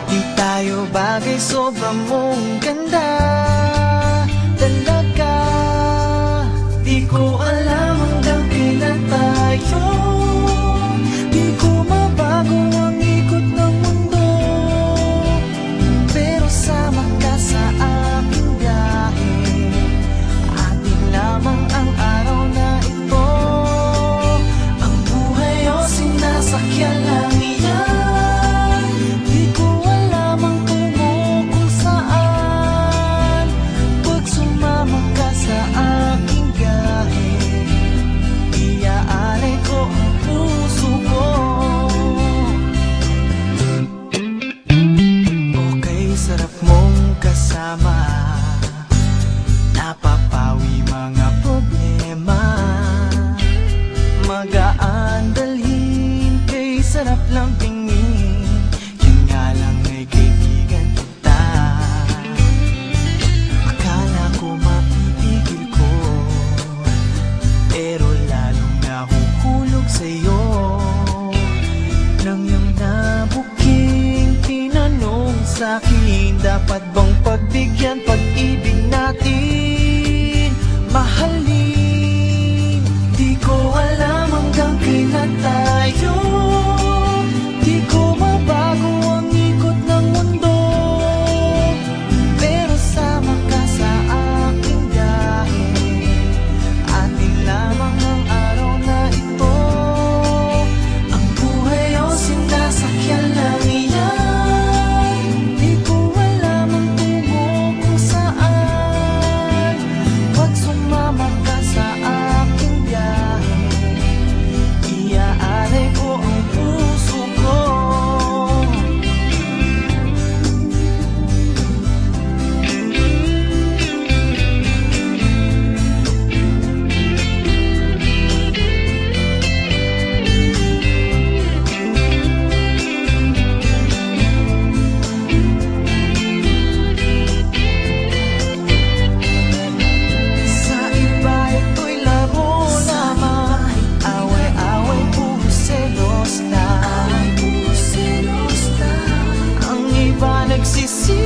Di tayo bagay, sobrang mong ganda talaga. Di ko alam hanggang kailan tayo, di ko mabago ang ikot ng mundo, pero sama ka sa aking biyahe. Atin lamang ang araw na ito, ang buhay o sinasakyan lang iyan. Di ko alam ang tungo kung saan, pag sumama ka sa aking biyahe, iaalay ko ang puso ko. Okay, sarap mong kasama, napapawi mga problema. Magaan dalhin, kay sarap lang tingin, yun nga lang ay kaibigan kita. Akala ko mapipigil ko, pero lalong nahuhulog sa'yo. Nang iyong nabuking tinanong sa'kin, dapat bang pagbigyan pag-ibig natin, mahalin? Di ko alam hanggang kailan tayo, di ko mabago ang ikot ng mundo, pero sama ka sa aking biyahe. Atin lamang ang araw na ito, ang buhay o sinasakyan lang iyan. Di ko alam ang tungo kung saan, pag sumama ka sa aking biyahe, iaalay ko ang puso ko. Sa iba ito'y laro lamang, away-away, puro selos lang. Ang iba nagsisisi